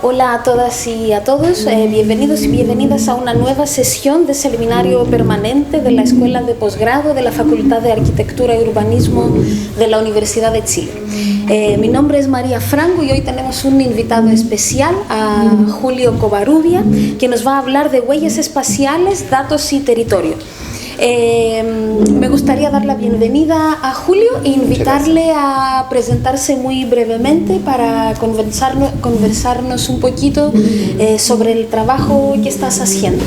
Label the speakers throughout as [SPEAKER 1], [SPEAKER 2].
[SPEAKER 1] Hola a todas y a todos, bienvenidos y bienvenidas a una nueva sesión de seminario permanente de la Escuela de Posgrado de la Facultad de Arquitectura y Urbanismo de la Universidad de Chile. Mi nombre es María Frango y hoy tenemos un invitado especial, a Julio Covarrubia, que nos va a hablar de huellas espaciales, datos y territorio. Me gustaría dar la bienvenida a Julio e invitarle a presentarse muy brevemente para conversarnos un poquito sobre el trabajo que estás haciendo.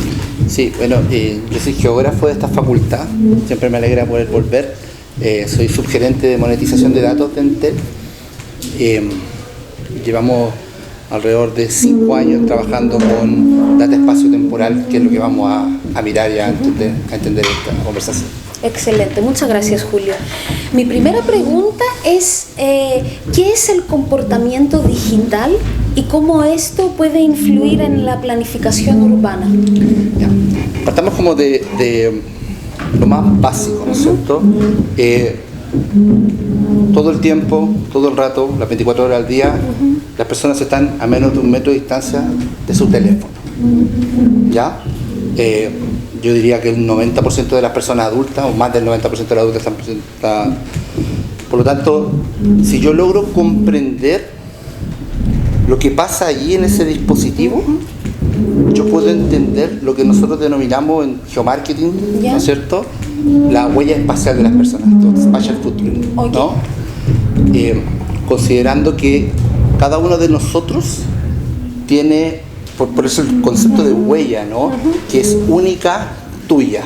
[SPEAKER 2] Sí, bueno, yo soy geógrafo de esta facultad, siempre me alegra poder volver. Soy subgerente de monetización de datos de Entel. Llevamos alrededor de 5 años trabajando con data espacio-temporal, que es lo que vamos a mirar y a entender esta conversación.
[SPEAKER 1] Excelente, muchas gracias, Julio. Mi primera pregunta es, ¿qué es el comportamiento digital y cómo esto puede influir en la planificación urbana?
[SPEAKER 2] Ya. Partamos como de lo más básico, ¿no es cierto? Todo el tiempo, todo el rato, las 24 horas al día, las personas están a menos de 1 metro de distancia de su teléfono. ¿Ya? Yo diría que el 90% de las personas adultas, o más del 90% de las adultas están. Por lo tanto, si yo logro comprender lo que pasa allí en ese dispositivo, yo puedo entender lo que nosotros denominamos en geomarketing, ¿no es cierto?, la huella espacial de las personas, entonces, spatial footprint, ¿no? Considerando que cada uno de nosotros tiene, por eso el concepto de huella, ¿no?, que es única tuya.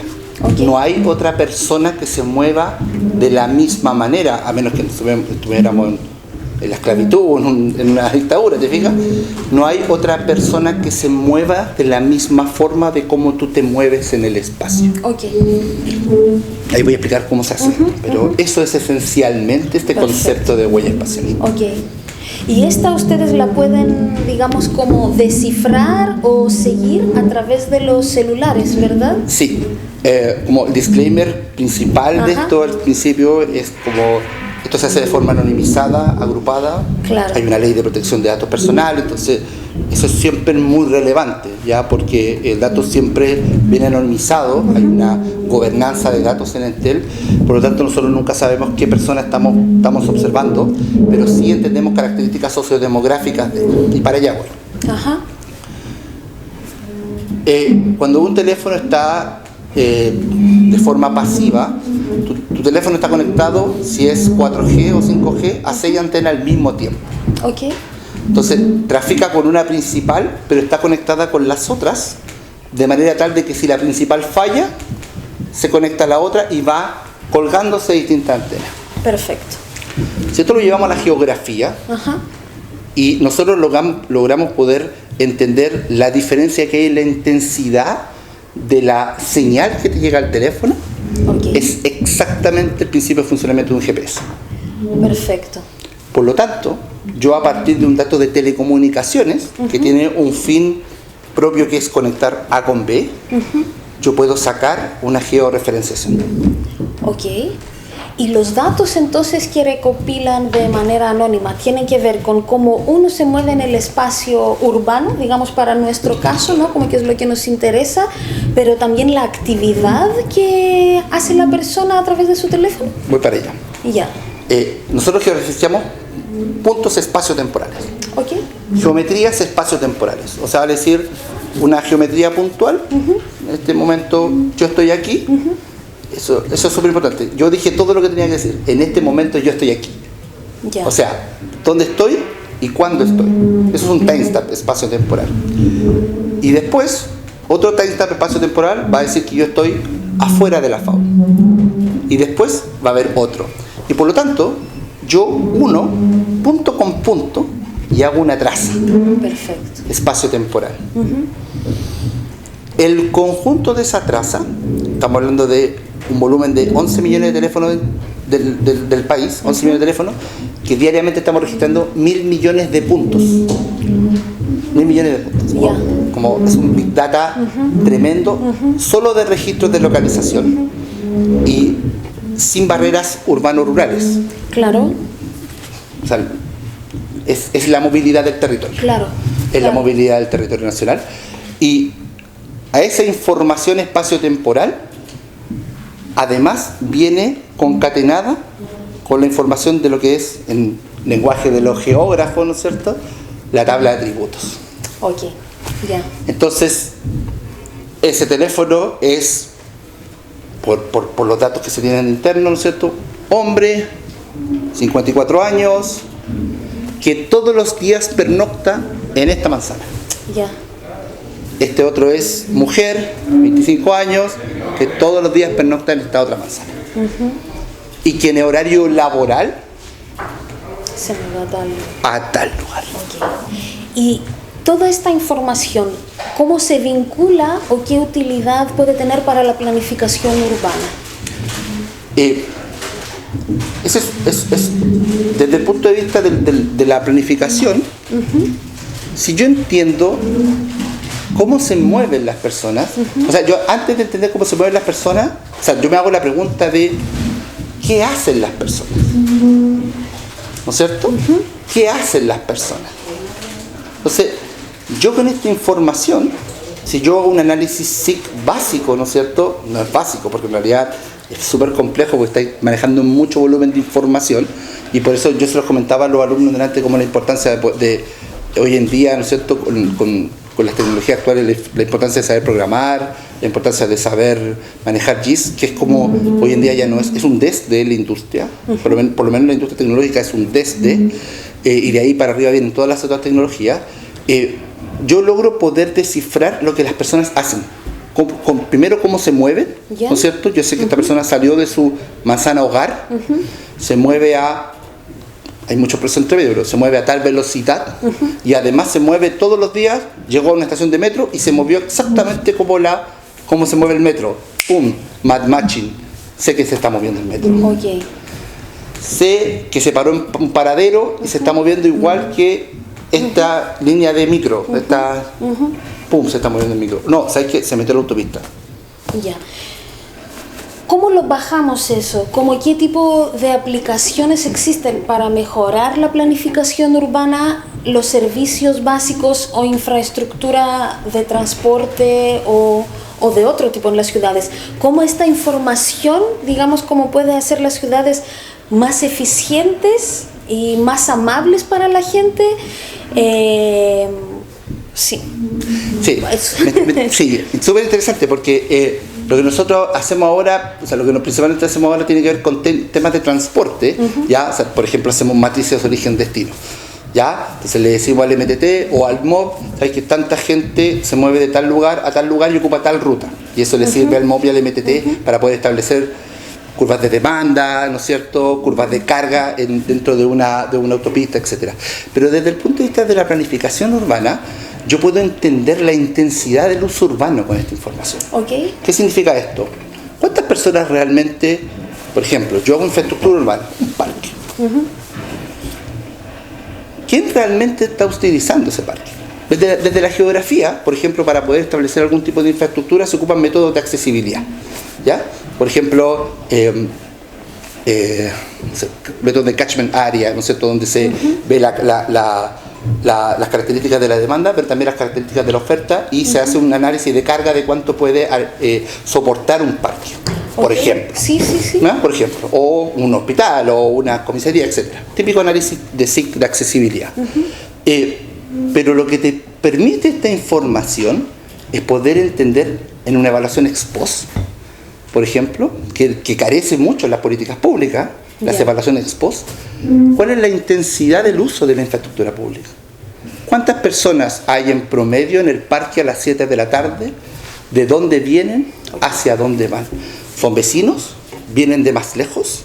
[SPEAKER 2] No hay otra persona que se mueva de la misma manera, a menos que estuviéramos en la esclavitud o en una dictadura, ¿te fijas? No hay otra persona que se mueva de la misma forma de cómo tú te mueves en el espacio. Ahí voy a explicar cómo se hace, pero eso es esencialmente este concepto de huella espacial.
[SPEAKER 1] ¿Y esta ustedes la pueden, digamos, como descifrar o seguir a través de los celulares, verdad?
[SPEAKER 2] Sí, como el disclaimer principal de esto al principio es como esto se hace de forma anonimizada, agrupada.
[SPEAKER 1] Claro.
[SPEAKER 2] Hay una ley de protección de datos personales, entonces eso es siempre muy relevante, ¿ya? Porque el dato siempre viene anonimizado, hay una gobernanza de datos en Entel, por lo tanto nosotros nunca sabemos qué persona estamos observando, pero sí entendemos características sociodemográficas y para allá voy. Cuando un teléfono está de forma pasiva, tu teléfono está conectado, si es 4G o 5G, a 6 antenas al mismo tiempo. Entonces trafica con una principal, pero está conectada con las otras, de manera tal de que si la principal falla, se conecta a la otra y va colgándose de distintas antenas.
[SPEAKER 1] Perfecto.
[SPEAKER 2] Si esto lo llevamos a la geografía, y nosotros logramos poder entender la diferencia que hay en la intensidad de la señal que te llega al teléfono, es exactamente el principio de funcionamiento de un GPS.
[SPEAKER 1] Perfecto.
[SPEAKER 2] Por lo tanto, yo a partir de un dato de telecomunicaciones, que tiene un fin propio que es conectar A con B, yo puedo sacar una georreferenciación. Y los datos entonces que recopilan de manera anónima tienen que ver con cómo uno se mueve en el espacio urbano, digamos para nuestro caso, ¿no?, como que es lo que nos interesa, pero también la actividad que hace la persona a través de su teléfono. Voy para allá. Nosotros georreferenciamos puntos espaciotemporales. Geometrías espaciotemporales, o sea, es decir, una geometría puntual. En este momento yo estoy aquí. Eso es súper importante. Yo dije todo lo que tenía que decir. En este momento yo estoy aquí. O sea, ¿dónde estoy y cuándo estoy? Eso es un timestamp espacio-temporal. Y después, otro timestamp espacio-temporal va a decir que yo estoy afuera de la fauna. Y después va a haber otro. Y por lo tanto, yo uno punto con punto y hago una traza.
[SPEAKER 1] Perfecto.
[SPEAKER 2] Espacio-temporal. El conjunto de esa traza, estamos hablando de un volumen de 11 millones de teléfonos del país, 11 millones de teléfonos, que diariamente estamos registrando 1.000 millones de puntos. 1.000 millones de puntos. Como es un big data tremendo, solo de registros de localización y sin barreras urbano-rurales.
[SPEAKER 1] Claro.
[SPEAKER 2] O sea, es la movilidad del territorio.
[SPEAKER 1] Claro.
[SPEAKER 3] en la movilidad del territorio nacional. Y a esa información espaciotemporal, además, viene concatenada con la información de lo que es, en lenguaje de los geógrafos, ¿no es cierto?, la tabla de atributos.
[SPEAKER 2] Ok, ya.
[SPEAKER 3] Entonces, ese teléfono es, por los datos que se tienen internos, ¿no es cierto?, hombre, 54 años, que todos los días pernocta en esta manzana.
[SPEAKER 2] Ya.
[SPEAKER 3] Este otro es mujer, 25 años, que todos los días pernocta en esta otra manzana. Y que en horario laboral
[SPEAKER 2] Se me va
[SPEAKER 3] a tal lugar.
[SPEAKER 2] Okay. Y toda esta información, ¿cómo se vincula o qué utilidad puede tener para la planificación urbana?
[SPEAKER 3] Eso es desde el punto de vista de la planificación. Si yo entiendo cómo se mueven las personas, o sea, yo antes de entender cómo se mueven las personas, o sea, yo me hago la pregunta de ¿qué hacen las personas? ¿No es cierto? ¿Qué hacen las personas? Entonces, yo con esta información, si yo hago un análisis SIC básico, ¿no es cierto? No es básico, porque en realidad es súper complejo, porque estáis manejando mucho volumen de información, y por eso yo se los comentaba a los alumnos delante como la importancia de hoy en día, ¿no es cierto?, con las tecnologías actuales, la importancia de saber programar, la importancia de saber manejar GIS, que es como hoy en día ya no es un desde la industria, por lo menos la industria tecnológica es un desde, y de ahí para arriba vienen todas las otras tecnologías. Yo logro poder descifrar lo que las personas hacen. Primero, cómo se mueven, ¿no es cierto? Yo sé que esta persona salió de su manzana hogar, se mueve hay muchos procesos entre medio, pero se mueve a tal velocidad, y además se mueve todos los días, llegó a una estación de metro y se movió exactamente como se mueve el metro. ¡Pum! Mad matching. Sé que se está moviendo el metro.
[SPEAKER 2] Okay.
[SPEAKER 3] Sé que se paró en un paradero y se está moviendo igual que esta línea de micro. ¡Pum! Se está moviendo el micro. No, ¿sabes qué? Se metió en la autopista.
[SPEAKER 2] Ya. ¿Cómo lo bajamos eso? ¿Qué tipo de aplicaciones existen para mejorar la planificación urbana, los servicios básicos o infraestructura de transporte o de otro tipo en las ciudades? ¿Cómo esta información, digamos, cómo puede hacer las ciudades más eficientes y más amables para la gente? Sí.
[SPEAKER 3] Sí, sí, súper interesante, porque lo que nosotros hacemos ahora, o sea, lo que principalmente hacemos ahora tiene que ver con temas de transporte, ¿ya? O sea, por ejemplo, hacemos matrices origen-destino, ¿ya? Entonces le decimos al MTT o al MOB, ¿sabes?, que tanta gente se mueve de tal lugar a tal lugar y ocupa tal ruta, y eso le sirve al MOB y al MTT para poder establecer curvas de demanda, ¿no es cierto?, curvas de carga dentro de una autopista, etc. Pero desde el punto de vista de la planificación urbana, yo puedo entender la intensidad del uso urbano con esta información.
[SPEAKER 2] Okay.
[SPEAKER 3] ¿Qué significa esto? ¿Cuántas personas realmente, por ejemplo, yo hago infraestructura urbana, un parque? ¿Quién realmente está utilizando ese parque? Desde la geografía, por ejemplo, para poder establecer algún tipo de infraestructura se ocupan métodos de accesibilidad, ¿ya? Por ejemplo, métodos de catchment area, ¿no es cierto?, donde se ve las características de la demanda, pero también las características de la oferta, y se hace un análisis de carga de cuánto puede soportar un parque, por ejemplo.
[SPEAKER 2] Sí.
[SPEAKER 3] ¿No? Por ejemplo, o un hospital, o una comisaría, etc. Típico análisis de SIC de accesibilidad. Pero lo que te permite esta información es poder entender en una evaluación ex post, por ejemplo, que carece mucho en las políticas públicas, las evaluaciones ex post, cuál es la intensidad del uso de la infraestructura pública. ¿Cuántas personas hay en promedio en el parque a las 7 de la tarde? ¿De dónde vienen? ¿Hacia dónde van? ¿Son vecinos? ¿Vienen de más lejos?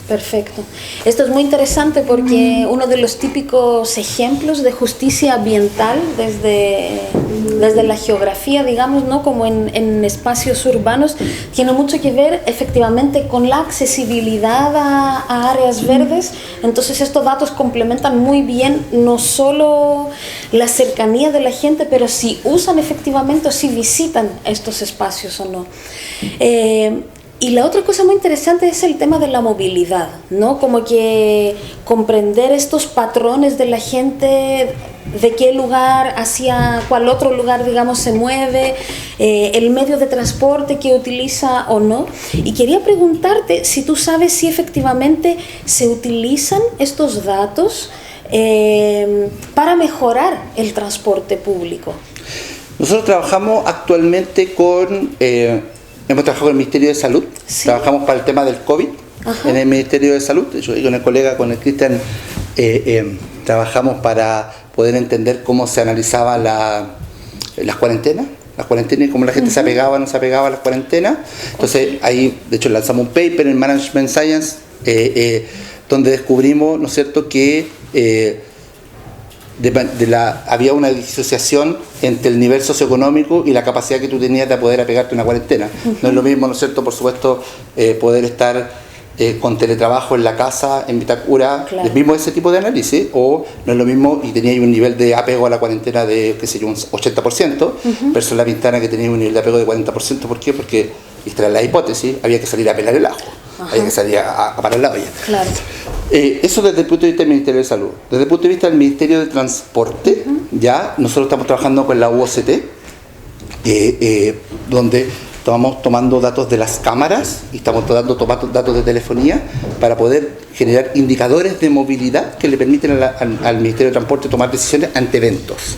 [SPEAKER 2] Perfecto. Esto es muy interesante porque uno de los típicos ejemplos de justicia ambiental desde la geografía, digamos, ¿no?, como en espacios urbanos, tiene mucho que ver efectivamente con la accesibilidad a áreas verdes. Entonces estos datos complementan muy bien no solo la cercanía de la gente, pero si usan efectivamente o si visitan estos espacios o no. Y la otra cosa muy interesante es el tema de la movilidad, ¿no? Como que comprender estos patrones de la gente de qué lugar hacia cuál otro lugar, digamos, se mueve, el medio de transporte que utiliza o no. Y quería preguntarte si tú sabes si efectivamente se utilizan estos datos para mejorar el transporte público.
[SPEAKER 3] Nosotros trabajamos actualmente hemos trabajado con el Ministerio de Salud, ¿sí? Trabajamos para el tema del COVID. Ajá. En el Ministerio de Salud. Yo con el colega, con el Cristian, trabajamos para poder entender cómo se analizaba las cuarentenas y cómo la gente se apegaba o no se apegaba a las cuarentenas. Entonces ahí, de hecho, lanzamos un paper en Management Science donde descubrimos, ¿no es cierto?, que había una disociación entre el nivel socioeconómico y la capacidad que tú tenías de poder apegarte a una cuarentena. No es lo mismo, ¿no es cierto?, por supuesto, poder estar con teletrabajo en la casa, en Vitacura, claro. Es mismo ese tipo de análisis, o no es lo mismo y tenía un nivel de apego a la cuarentena de, qué sé yo, un 80%, versus la Pintana que tenía un nivel de apego de 40%. ¿Por qué? Porque, esta era la hipótesis, había que salir a pelar el ajo, había que salir a parar la olla. Claro. Eso desde el punto de vista del Ministerio de Salud. Desde el punto de vista del Ministerio de Transporte, ya nosotros estamos trabajando con la UOCT, donde estamos tomando datos de las cámaras y estamos tomando datos de telefonía para poder generar indicadores de movilidad que le permiten al Ministerio de Transporte tomar decisiones ante eventos.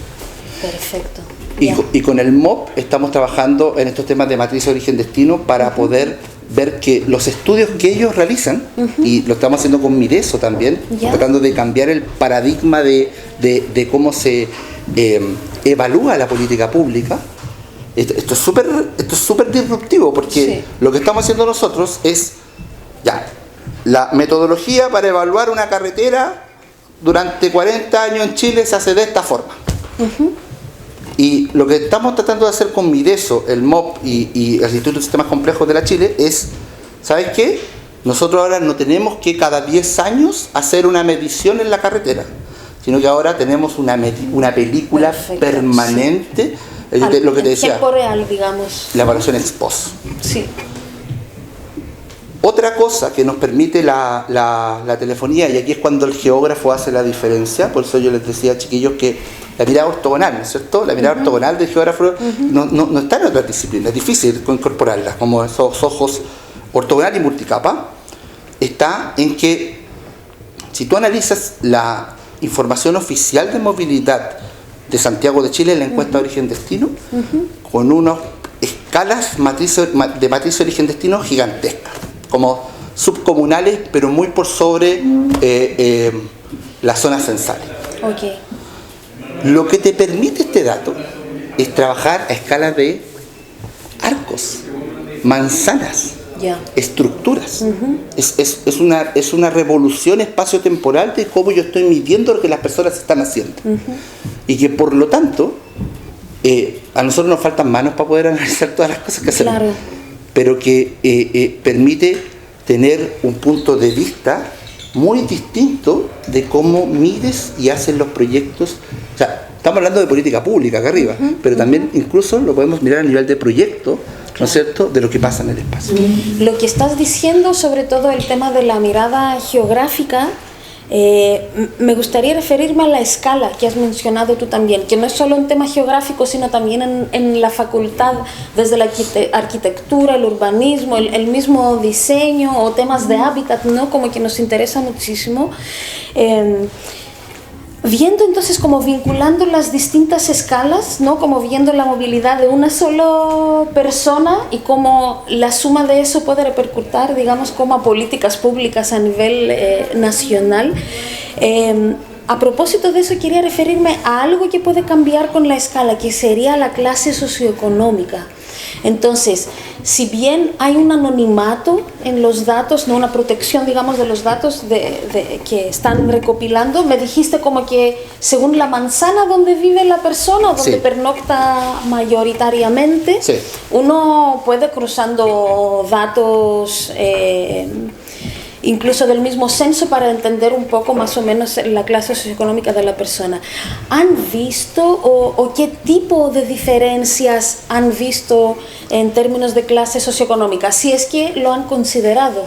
[SPEAKER 2] Perfecto.
[SPEAKER 3] Y con el MOP estamos trabajando en estos temas de matriz origen-destino para poder ver que los estudios que ellos realizan, y lo estamos haciendo con Mireso también, tratando de cambiar el paradigma de cómo se evalúa la política pública. Esto es súper disruptivo, porque lo que estamos haciendo nosotros es la metodología para evaluar una carretera durante 40 años en Chile se hace de esta forma. Y lo que estamos tratando de hacer con Mireso, el MOP y el Instituto de Sistemas Complejos de la Chile es, ¿sabes qué? Nosotros ahora no tenemos que cada 10 años hacer una medición en la carretera, sino que ahora tenemos una película permanente. Lo que te decía,
[SPEAKER 2] tiempo real, digamos.
[SPEAKER 3] La evaluación ex post.
[SPEAKER 2] Sí.
[SPEAKER 3] Otra cosa que nos permite la telefonía, y aquí es cuando el geógrafo hace la diferencia, por eso yo les decía, chiquillos, que la mirada ortogonal, ¿no es cierto? La mirada ortogonal del geógrafo no está en otras disciplinas, es difícil incorporarla, como esos ojos ortogonal y multicapa, está en que si tú analizas la información oficial de movilidad de Santiago de Chile en la encuesta de origen-destino, con unas escalas de matriz origen-destino gigantescas, como subcomunales, pero muy por sobre las zonas censales.
[SPEAKER 2] Okay.
[SPEAKER 3] Lo que te permite este dato es trabajar a escala de arcos, manzanas, estructuras. Es una revolución espaciotemporal de cómo yo estoy midiendo lo que las personas están haciendo. Y que por lo tanto, a nosotros nos faltan manos para poder analizar todas las cosas que hacemos. Claro. Pero que permite tener un punto de vista muy distinto de cómo mides y haces los proyectos. O sea, estamos hablando de política pública acá arriba, pero también incluso lo podemos mirar a nivel de proyecto, ¿no es cierto?, de lo que pasa en el espacio.
[SPEAKER 2] Lo que estás diciendo, sobre todo el tema de la mirada geográfica, me gustaría referirme a la escala que has mencionado tú también, que no es solo un tema geográfico, sino también en la facultad, desde la arquitectura, el urbanismo, el mismo diseño o temas de hábitat, ¿no? Como que nos interesa muchísimo. Viendo entonces, como vinculando las distintas escalas, ¿no? Como viendo la movilidad de una sola persona y cómo la suma de eso puede repercutir, digamos, como a políticas públicas a nivel nacional. A propósito de eso, quería referirme a algo que puede cambiar con la escala, que sería la clase socioeconómica. Entonces, si bien hay un anonimato en los datos, no una protección, digamos, de los datos que están recopilando, me dijiste como que según la manzana donde vive la persona, donde pernocta mayoritariamente, uno puede cruzando datos incluso del mismo censo para entender un poco más o menos la clase socioeconómica de la persona. ¿Han visto o qué tipo de diferencias han visto en términos de clase socioeconómica, si es que lo han considerado?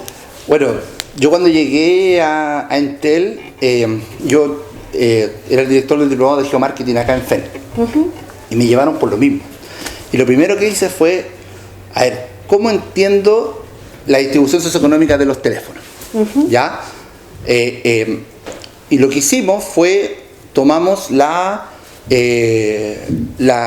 [SPEAKER 3] Bueno, yo cuando llegué a Entel, yo era el director del diplomado de geomarketing acá en FEN. Y me llevaron por lo mismo. Y lo primero que hice fue, a ver, ¿cómo entiendo la distribución socioeconómica de los teléfonos? ¿Ya? Y lo que hicimos fue, tomamos la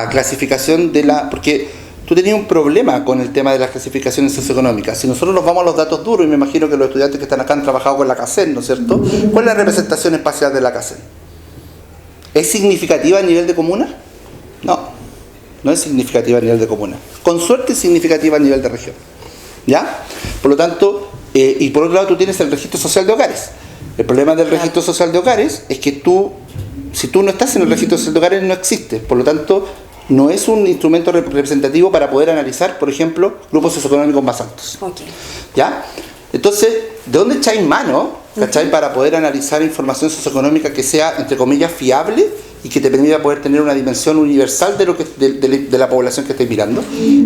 [SPEAKER 3] clasificación de la... Porque tú tenías un problema con el tema de las clasificaciones socioeconómicas. Si nosotros nos vamos a los datos duros, y me imagino que los estudiantes que están acá han trabajado con la CACEN, ¿no es cierto? ¿Cuál es la representación espacial de la CACEN? ¿Es significativa a nivel de comuna? No, no es significativa a nivel de comuna. Con suerte es significativa a nivel de región. ¿Ya? Por lo tanto, y por otro lado tú tienes el registro social de hogares. El problema del registro social de hogares es que si tú no estás en el registro social de hogares, no existe. Por lo tanto, no es un instrumento representativo para poder analizar, por ejemplo, grupos socioeconómicos más altos. ¿Ya? Entonces, ¿de dónde echáis mano, ¿cachai? Para poder analizar información socioeconómica que sea, entre comillas, fiable y que te permita poder tener una dimensión universal de la población que estáis mirando.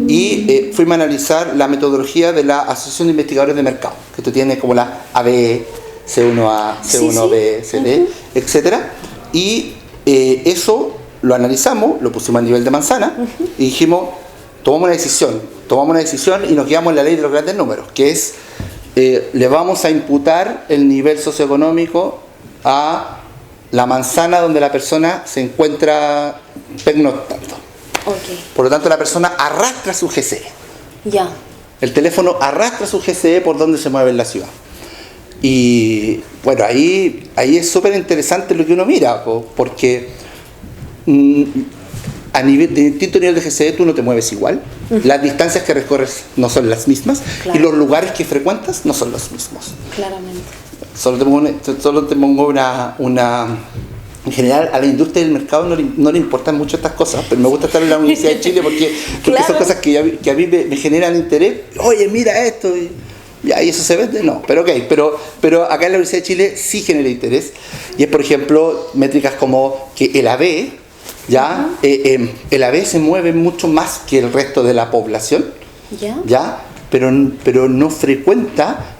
[SPEAKER 3] Y fuimos a analizar la metodología de la Asociación de Investigadores de Mercado, que tú tienes como la ABE, C1A, C1B, CD, etcétera. Y eso lo analizamos, lo pusimos a nivel de manzana y dijimos, tomamos una decisión y nos guiamos en la ley de los grandes números, que es, le vamos a imputar el nivel socioeconómico a la manzana donde la persona se encuentra pernoctando. Por lo tanto, la persona arrastra su GCE. El teléfono arrastra su GCE por donde se mueve en la ciudad. Y bueno, ahí es súper interesante lo que uno mira, porque a nivel de distinto nivel de GCE tú no te mueves igual, las distancias que recorres no son las mismas, y los lugares que frecuentas no son los mismos.
[SPEAKER 2] Claramente.
[SPEAKER 3] Solo te pongo una... En general, a la industria del mercado no le importan mucho estas cosas, pero me gusta estar en la Universidad de Chile porque son cosas que a mí me generan interés. Oye, mira esto, y eso se vende, no, pero ok, pero acá en la Universidad de Chile sí genera interés, y es, por ejemplo, métricas como que el AB, el AB se mueve mucho más que el resto de la población, pero no frecuenta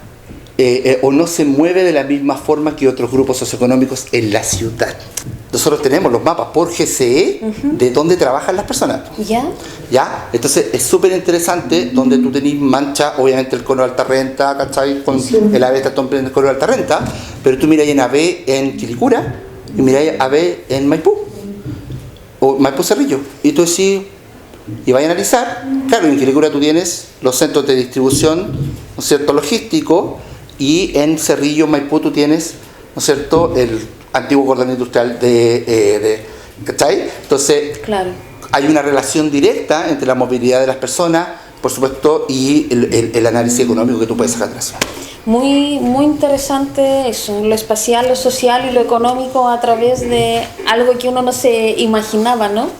[SPEAKER 3] o no se mueve de la misma forma que otros grupos socioeconómicos en la ciudad. Nosotros tenemos los mapas por GCE de dónde trabajan las personas. ¿Ya? Entonces es súper interesante donde tú tenés mancha, obviamente el cono de alta renta, ¿cachai? Con el AB está en el cono de alta renta, pero tú miras en AB en Quilicura y miras AB en Maipú o Maipú Cerrillo, y tú decís, y vas a analizar, claro, en Quilicura tú tienes los centros de distribución, ¿no es cierto?, logístico, y en Cerrillo, Maipú, tú tienes, ¿no es cierto?, el antiguo cordón industrial ¿cachai? Entonces, hay una relación directa entre la movilidad de las personas, por supuesto, y el análisis económico que tú puedes sacar atrás.
[SPEAKER 2] Muy, muy interesante eso, lo espacial, lo social y lo económico a través de algo que uno no se imaginaba, ¿no?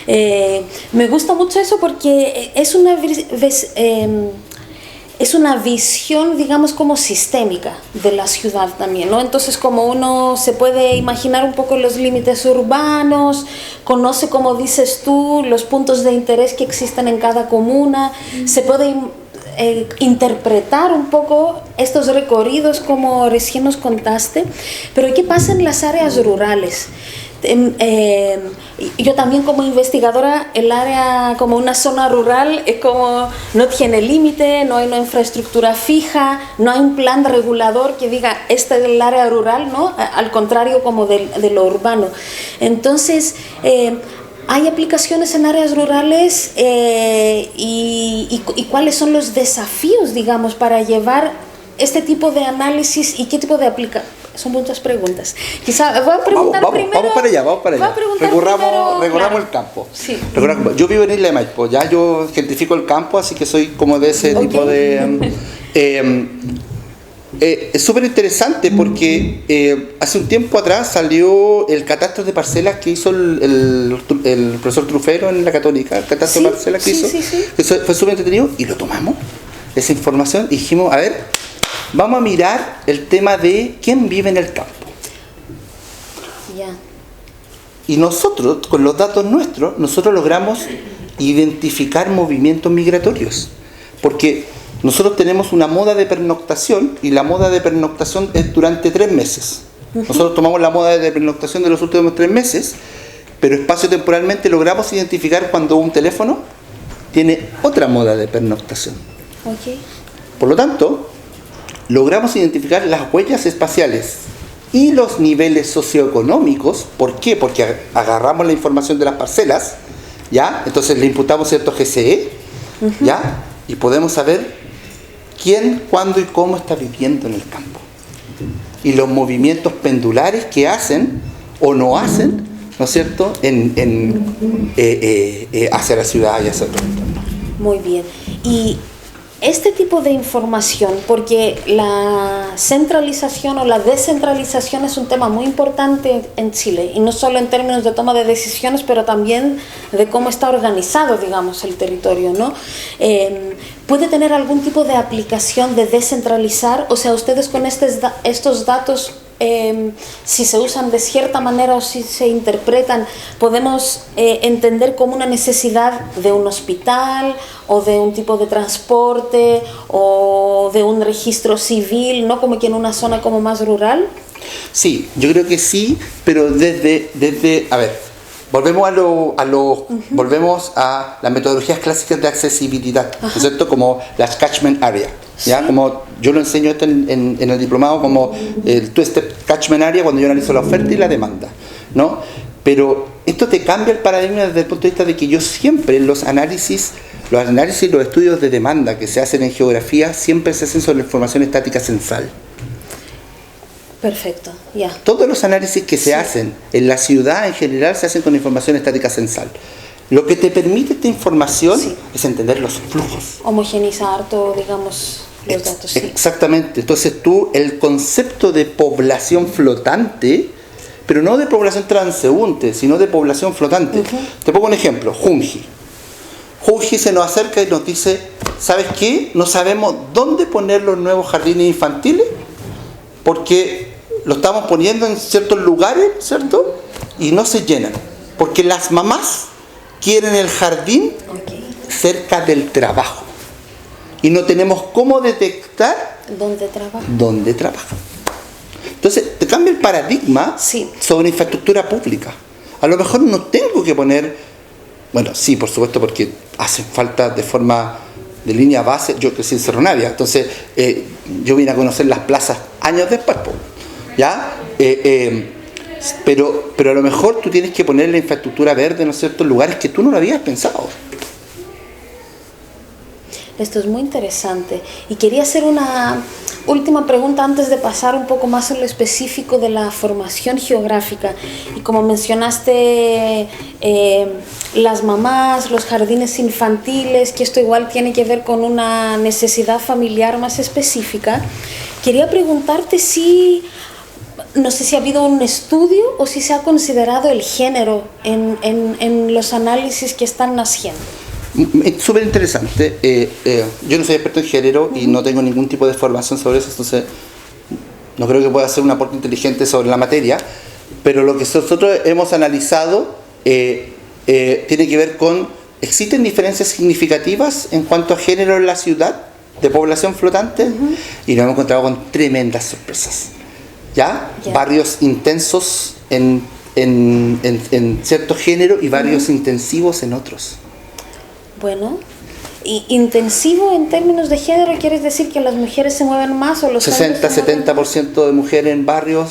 [SPEAKER 2] Me gusta mucho eso porque es una visión, digamos, como sistémica de la ciudad también, ¿no? Entonces, como uno se puede imaginar un poco los límites urbanos, conoce, como dices tú, los puntos de interés que existen en cada comuna, se puede interpretar un poco estos recorridos como recién nos contaste, pero ¿qué pasa en las áreas rurales? Yo también como investigadora, el área como una zona rural es como no tiene límite, no hay una infraestructura fija, no hay un plan regulador que diga este es el área rural, ¿no? Al contrario como de lo urbano. Entonces hay aplicaciones en áreas rurales y cuáles son los desafíos, digamos, para llevar este tipo de análisis y qué tipo de aplicación. Son muchas preguntas. Quizá voy a preguntar primero. Vamos para allá.
[SPEAKER 3] Recorramos el campo. Sí. Yo vivo en Isla de Maipo, ya yo gentrifico el campo, así que soy como de ese tipo de... es súper interesante porque hace un tiempo atrás salió el catastro de parcelas que hizo el profesor Trufero en la Católica, el catastro de parcelas que hizo. Eso fue súper entretenido y lo tomamos, esa información, y dijimos, a ver, vamos a mirar el tema de quién vive en el campo. Y nosotros, con los datos nuestros, nosotros logramos identificar movimientos migratorios. Porque nosotros tenemos una moda de pernoctación y la moda de pernoctación es durante 3 meses. Nosotros tomamos la moda de pernoctación de los últimos 3 meses, pero espacio-temporalmente logramos identificar cuando un teléfono tiene otra moda de pernoctación.
[SPEAKER 2] Okay.
[SPEAKER 3] Por lo tanto, logramos identificar las huellas espaciales y los niveles socioeconómicos. ¿Por qué? Porque agarramos la información de las parcelas, ¿ya? Entonces le imputamos cierto GCE, ¿ya? Y podemos saber quién, cuándo y cómo está viviendo en el campo. Y los movimientos pendulares que hacen o no hacen, ¿no es cierto?, hacia la ciudad y hacia otro entorno.
[SPEAKER 2] Muy bien. Y este tipo de información, porque la centralización o la descentralización es un tema muy importante en Chile, y no solo en términos de toma de decisiones, pero también de cómo está organizado, digamos, el territorio, ¿no? ¿Puede tener algún tipo de aplicación de descentralizar? O sea, ustedes con estos datos, si se usan de cierta manera o si se interpretan, podemos entender como una necesidad de un hospital o de un tipo de transporte o de un registro civil, ¿no? Como que en una zona como más rural.
[SPEAKER 3] Sí, yo creo que sí, pero desde a ver, volvemos a las metodologías clásicas de accesibilidad, ¿no es cierto? Como las catchment area, ¿ya? Sí. Como yo lo enseño esto en el diplomado como el two-step catchment area cuando yo analizo la oferta y la demanda, ¿no? Pero esto te cambia el paradigma desde el punto de vista de que yo siempre los análisis y los estudios de demanda que se hacen en geografía siempre se hacen sobre información estática censal.
[SPEAKER 2] Perfecto, ya.
[SPEAKER 3] Todos los análisis que se hacen en la ciudad en general se hacen con información estática censal. Lo que te permite esta información es entender los flujos.
[SPEAKER 2] Homogeneizar todo, digamos, los datos.
[SPEAKER 3] Exactamente. Entonces el concepto de población flotante, pero no de población transeúnte, sino de población flotante. Te pongo un ejemplo, Junji. Junji se nos acerca y nos dice, ¿sabes qué? No sabemos dónde poner los nuevos jardines infantiles porque lo estamos poniendo en ciertos lugares, ¿cierto? Y no se llenan, porque las mamás quieren el jardín cerca del trabajo y no tenemos cómo detectar dónde trabaja. Entonces te cambia el paradigma sobre infraestructura pública. A lo mejor no tengo que poner, bueno, sí, por supuesto, porque hacen falta de forma de línea base. Yo crecí en Cerro Navia, entonces yo vine a conocer las plazas años después, ¿ya? Pero a lo mejor tú tienes que poner la infraestructura verde, ¿no es cierto?, en lugares que tú no lo habías pensado.
[SPEAKER 2] Esto es muy interesante. Y quería hacer una última pregunta antes de pasar un poco más en lo específico de la formación geográfica. Y como mencionaste, las mamás, los jardines infantiles, que esto igual tiene que ver con una necesidad familiar más específica, quería preguntarte si, no sé si ha habido un estudio o si se ha considerado el género en los análisis que están haciendo.
[SPEAKER 3] Es súper interesante. Yo no soy experto en género y no tengo ningún tipo de formación sobre eso, entonces no creo que pueda hacer un aporte inteligente sobre la materia, pero lo que nosotros hemos analizado tiene que ver con, ¿existen diferencias significativas en cuanto a género en la ciudad de población flotante? Y nos hemos encontrado con tremendas sorpresas. ¿Ya? Barrios intensos en cierto género y barrios intensivos en otros.
[SPEAKER 2] Bueno, ¿y intensivo en términos de género quieres decir que las mujeres se mueven más o los
[SPEAKER 3] 60-70% de mujeres en barrios,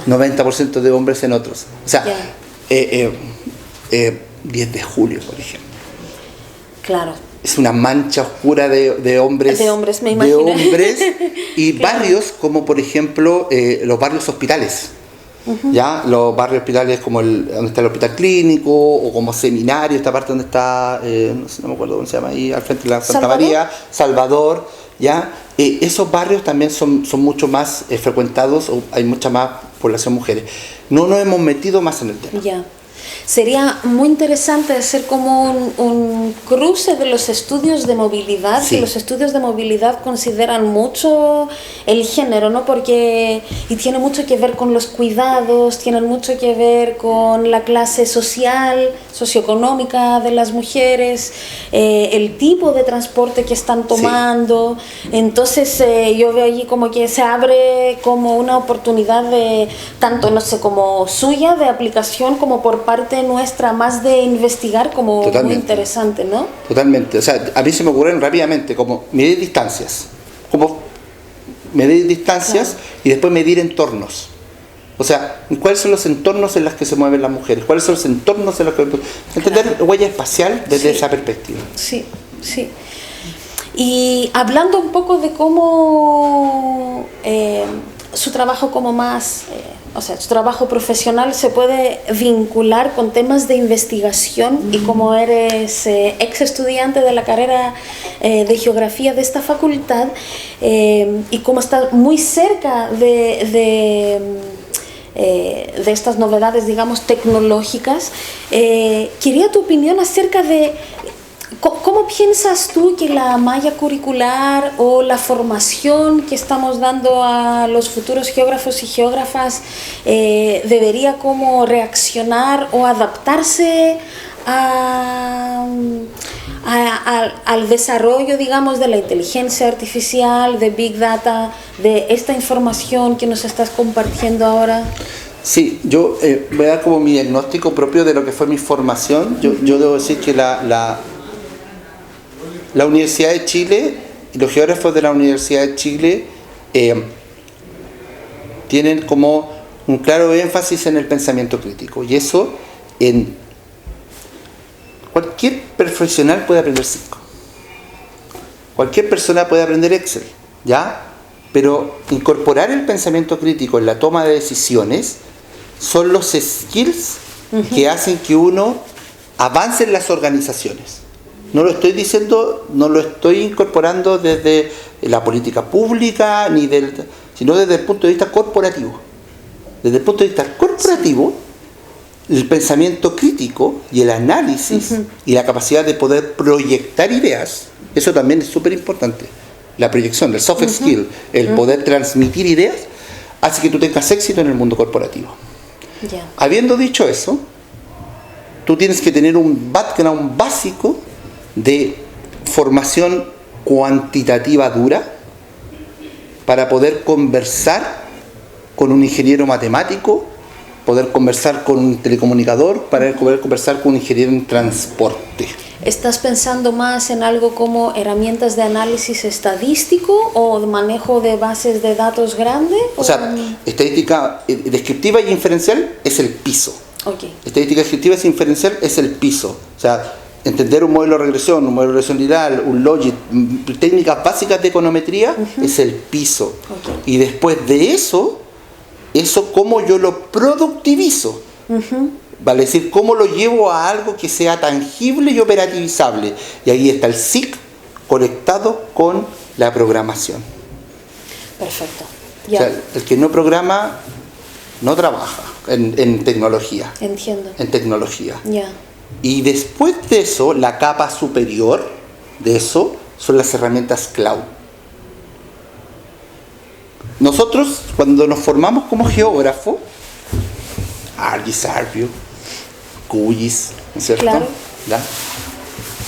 [SPEAKER 3] 90% de hombres en otros? O sea, 10 de julio, por ejemplo.
[SPEAKER 2] Claro.
[SPEAKER 3] Es una mancha oscura de hombres.
[SPEAKER 2] De hombres, me imagino.
[SPEAKER 3] De hombres y barrios como, por ejemplo, los barrios hospitales. ¿Ya? Los barrios hospitales como donde está el hospital clínico o como seminario, esta parte donde está, no me acuerdo cómo se llama ahí, al frente de la Santa María, Salvador, ¿ya? Esos barrios también son mucho más frecuentados, o hay mucha más población mujeres. No nos hemos metido más en el tema.
[SPEAKER 2] Ya. Sería muy interesante hacer como un cruce de los estudios de movilidad,
[SPEAKER 3] Sí.
[SPEAKER 2] que los estudios de movilidad consideran mucho el género, ¿no? Porque, y tiene mucho que ver con los cuidados, tienen mucho que ver con la clase social, socioeconómica de las mujeres, el tipo de transporte que están tomando. Entonces yo veo allí como que se abre como una oportunidad de, tanto, no sé, como suya, de aplicación, como por parte nuestra, más de investigar, como muy
[SPEAKER 3] Totalmente.
[SPEAKER 2] interesante, ¿no?
[SPEAKER 3] Totalmente. O sea, a mí se me ocurren rápidamente como medir distancias. Como medir distancias y después medir entornos. O sea, ¿cuáles son los entornos en los que se mueven las mujeres? ¿Cuáles son los entornos en los que... Entender huella espacial desde esa perspectiva.
[SPEAKER 2] Sí, sí. Y hablando un poco de cómo su trabajo como más, o sea, su trabajo profesional se puede vincular con temas de investigación, y como eres ex estudiante de la carrera de geografía de esta facultad, y como estás muy cerca de estas novedades, digamos, tecnológicas, quería tu opinión acerca de cómo piensas tú que la malla curricular o la formación que estamos dando a los futuros geógrafos y geógrafas debería como reaccionar o adaptarse al desarrollo, digamos, de la inteligencia artificial, de Big Data, de esta información que nos estás compartiendo ahora?
[SPEAKER 3] Sí, yo voy a dar como mi diagnóstico propio de lo que fue mi formación. Yo debo decir que la Universidad de Chile y los geógrafos de la Universidad de Chile tienen como un claro énfasis en el pensamiento crítico, y eso en cualquier profesional puede aprender 5. Cualquier persona puede aprender Excel, ¿ya? Pero incorporar el pensamiento crítico en la toma de decisiones son los skills que hacen que uno avance en las organizaciones. No lo estoy diciendo, no lo estoy incorporando desde la política pública, sino desde el punto de vista corporativo. Desde el punto de vista corporativo, el pensamiento crítico y el análisis y la capacidad de poder proyectar ideas, eso también es súper importante. La proyección, el soft skill, el poder transmitir ideas, hace que tú tengas éxito en el mundo corporativo.
[SPEAKER 2] Yeah.
[SPEAKER 3] Habiendo dicho eso, tú tienes que tener un background básico de formación cuantitativa dura para poder conversar con un ingeniero matemático, poder conversar con un telecomunicador, para poder conversar con un ingeniero en transporte.
[SPEAKER 2] ¿Estás pensando más en algo como herramientas de análisis estadístico o de manejo de bases de datos grandes?
[SPEAKER 3] O sea, estadística descriptiva y inferencial es el piso.
[SPEAKER 2] Okay.
[SPEAKER 3] Estadística descriptiva y inferencial es el piso. O sea, entender un modelo de regresión lineal, un logic, técnicas básicas de econometría es el piso.
[SPEAKER 2] Okay.
[SPEAKER 3] Y después de eso cómo yo lo productivizo. Vale decir, cómo lo llevo a algo que sea tangible y operativizable. Y ahí está el SIC conectado con la programación.
[SPEAKER 2] Perfecto.
[SPEAKER 3] O sea, el que no programa no trabaja en tecnología.
[SPEAKER 2] Entiendo.
[SPEAKER 3] En tecnología.
[SPEAKER 2] Ya.
[SPEAKER 3] Y después de eso, la capa superior de eso son las herramientas cloud. Nosotros, cuando nos formamos como geógrafo, ArcGIS, ArcView, QGIS, ¿no es cierto?
[SPEAKER 2] Claro.
[SPEAKER 3] ¿Ya?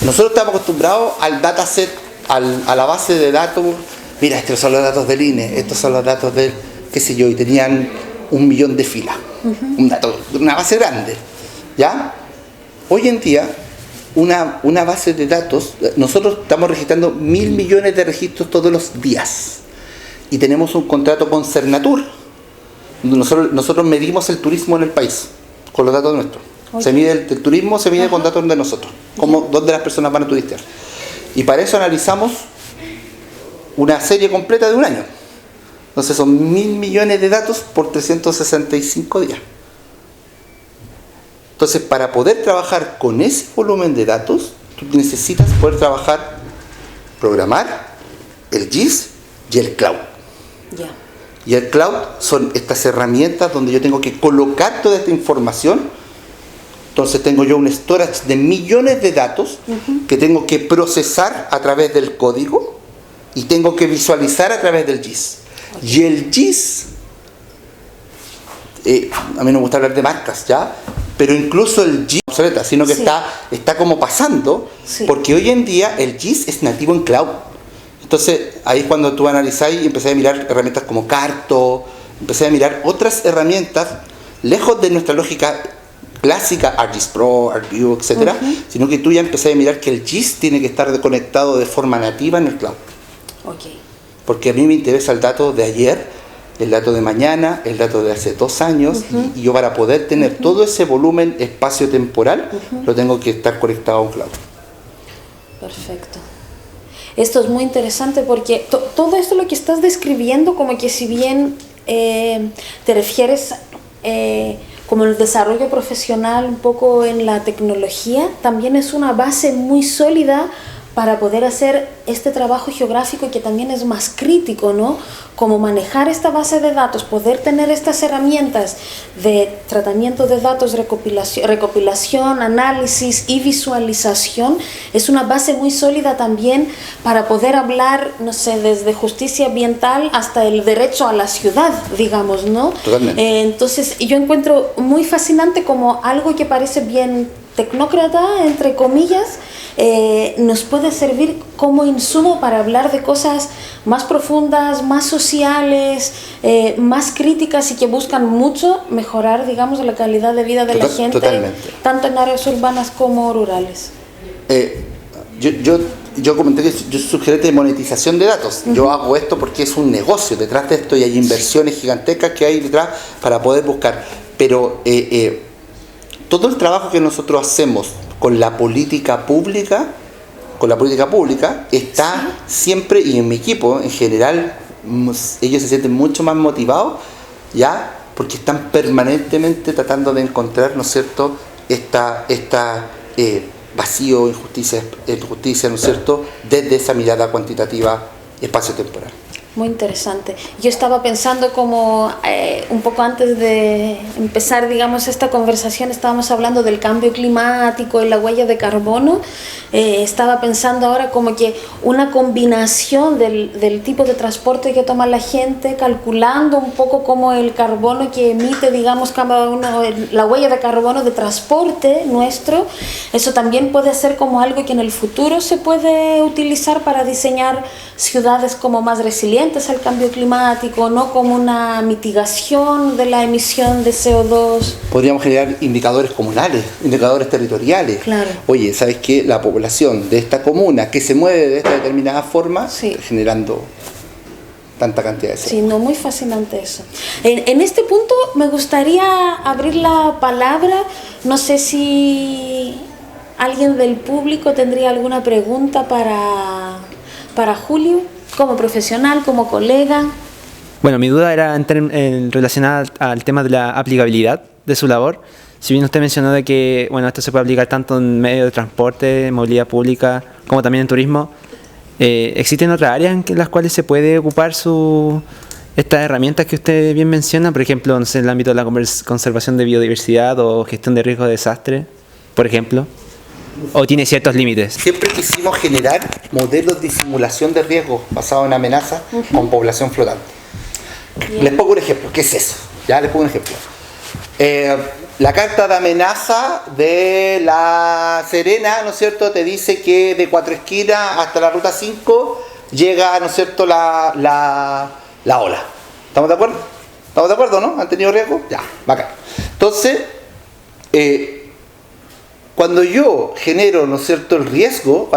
[SPEAKER 3] Nosotros estamos acostumbrados al dataset, a la base de datos. Mira, estos son los datos del INE, estos son los datos del, qué sé yo, y tenían 1 millón de filas. Una base grande, ¿ya? Hoy en día, una base de datos, nosotros estamos registrando 1.000 millones de registros todos los días. Y tenemos un contrato con Cernatur. Nosotros medimos el turismo en el país con los datos nuestros. Okay. Se mide el turismo, se mide con datos de nosotros, como dónde las personas van a turistear. Y para eso analizamos una serie completa de un año. Entonces son 1.000 millones de datos por 365 días. Entonces, para poder trabajar con ese volumen de datos, tú necesitas poder trabajar, programar el GIS y el cloud.
[SPEAKER 2] Yeah.
[SPEAKER 3] Y el cloud son estas herramientas donde yo tengo que colocar toda esta información Entonces tengo yo un storage de millones de datos que tengo que procesar a través del código y tengo que visualizar a través del GIS. Y el GIS, a mí no me gusta hablar de marcas, ¿ya? Pero incluso el GIS no es obsoleta, sino que está como pasando, porque hoy en día el GIS es nativo en cloud. Entonces ahí es cuando tú analizáis y empecé a mirar herramientas como Carto, empecé a mirar otras herramientas lejos de nuestra lógica clásica, ArcGIS Pro, ArcView, etcétera, sino que tú ya empecé a mirar que el GIS tiene que estar conectado de forma nativa en el cloud. Porque a mí me interesa el dato de ayer, el dato de mañana, el dato de hace 2 años, y yo para poder tener todo ese volumen espacio-temporal, lo tengo que estar conectado a un cloud.
[SPEAKER 2] Perfecto. Esto es muy interesante porque todo esto lo que estás describiendo, como que si bien te refieres como el desarrollo profesional un poco en la tecnología, también es una base muy sólida para poder hacer este trabajo geográfico que también es más crítico, ¿no? Como manejar esta base de datos, poder tener estas herramientas de tratamiento de datos, recopilación, análisis y visualización, es una base muy sólida también para poder hablar, no sé, desde justicia ambiental hasta el derecho a la ciudad, digamos, ¿no?
[SPEAKER 3] Totalmente.
[SPEAKER 2] Entonces, yo encuentro muy fascinante como algo que parece bien tecnócrata, entre comillas, nos puede servir como insumo para hablar de cosas más profundas, más sociales, más críticas y que buscan mucho mejorar, digamos, la calidad de vida de la gente, tanto en áreas urbanas como rurales.
[SPEAKER 3] Yo comenté que yo soy sugerente de monetización de datos. Yo hago esto porque es un negocio detrás de esto y hay inversiones gigantescas que hay detrás para poder buscar. Pero todo el trabajo que nosotros hacemos con la política pública está siempre, y en mi equipo en general, ellos se sienten mucho más motivados, ¿ya? Porque están permanentemente tratando de encontrar, ¿no es cierto?, esta vacío, injusticia, ¿no es cierto?, desde esa mirada cuantitativa espacio-temporal.
[SPEAKER 2] Muy interesante. Yo estaba pensando como un poco antes de empezar, digamos, esta conversación, estábamos hablando del cambio climático y la huella de carbono. Estaba pensando ahora como que una combinación del tipo de transporte que toma la gente, calculando un poco como el carbono que emite, digamos, cada uno, la huella de carbono de transporte nuestro. Eso también puede ser como algo que en el futuro se puede utilizar para diseñar ciudades como más resilientes al cambio climático, no como una mitigación de la emisión de CO2.
[SPEAKER 3] Podríamos generar indicadores comunales, indicadores territoriales.
[SPEAKER 2] Claro.
[SPEAKER 3] Oye, ¿sabes qué? La población de esta comuna que se mueve de esta determinada forma, generando tanta cantidad de CO2.
[SPEAKER 2] Sí, no, muy fascinante eso. En este punto me gustaría abrir la palabra, no sé si alguien del público tendría alguna pregunta para Julio, como profesional, como colega.
[SPEAKER 4] Bueno, mi duda era relacionada al tema de la aplicabilidad de su labor. Si bien usted mencionó de que esto se puede aplicar tanto en medios de transporte, movilidad pública, como también en turismo, ¿existen otras áreas en las cuales se puede ocupar estas herramientas que usted bien menciona? Por ejemplo, no sé, en el ámbito de la conservación de biodiversidad o gestión de riesgos de desastre, por ejemplo. ¿O tiene ciertos límites?
[SPEAKER 3] Siempre quisimos generar modelos de simulación de riesgo basados en amenazas con población flotante. Les pongo un ejemplo. ¿Qué es eso? Ya les pongo un ejemplo. La carta de amenaza de La Serena, ¿no es cierto?, te dice que de Cuatro Esquinas hasta la ruta 5 llega, ¿no es cierto?, la ola. ¿Estamos de acuerdo? ¿Estamos de acuerdo, no? ¿Han tenido riesgo? Ya, bacán. Entonces, cuando yo genero, ¿no es cierto?, el riesgo,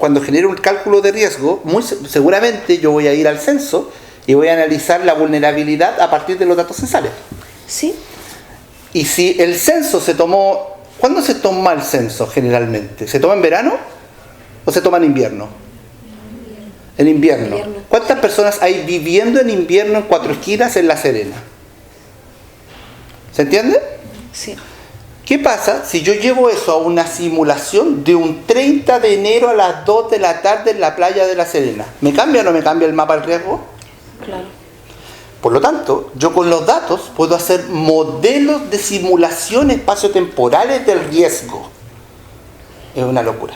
[SPEAKER 3] cuando genero un cálculo de riesgo, muy seguramente yo voy a ir al censo y voy a analizar la vulnerabilidad a partir de los datos censales.
[SPEAKER 2] Sí.
[SPEAKER 3] Y si el censo se tomó, ¿cuándo se toma el censo generalmente? ¿Se toma en verano o se toma en invierno? En invierno. ¿Cuántas personas hay viviendo en invierno en Cuatro Esquinas en La Serena? ¿Se entiende?
[SPEAKER 2] Sí.
[SPEAKER 3] ¿Qué pasa si yo llevo eso a una simulación de un 30 de enero a las 2 de la tarde en la playa de La Serena? ¿Me cambia o no me cambia el mapa del riesgo?
[SPEAKER 2] Claro.
[SPEAKER 3] Por lo tanto, yo con los datos puedo hacer modelos de simulación espaciotemporales del riesgo. Es una locura.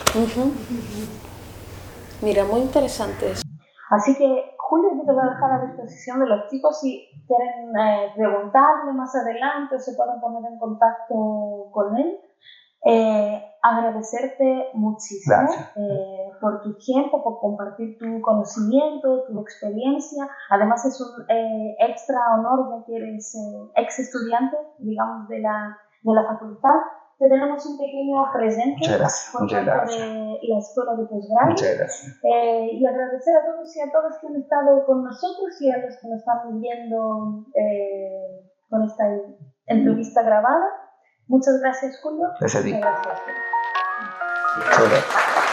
[SPEAKER 1] Mira, muy interesante eso.
[SPEAKER 2] Así que, Julio, yo te voy a dejar a disposición de los chicos si quieren preguntarle más adelante o se pueden poner en contacto con él. Agradecerte muchísimo por tu tiempo, por compartir tu conocimiento, tu experiencia. Además es un extra honor ya que eres ex estudiante, digamos, de la facultad. Te tenemos un pequeño presente por parte de la Escuela de Posgrado.
[SPEAKER 3] Muchas gracias.
[SPEAKER 2] Y agradecer a todos y a todas que han estado con nosotros y a los que nos están viendo con esta entrevista grabada. Muchas gracias, Julio.
[SPEAKER 3] Gracias a ti.
[SPEAKER 2] Muchas gracias.
[SPEAKER 3] Muchas gracias.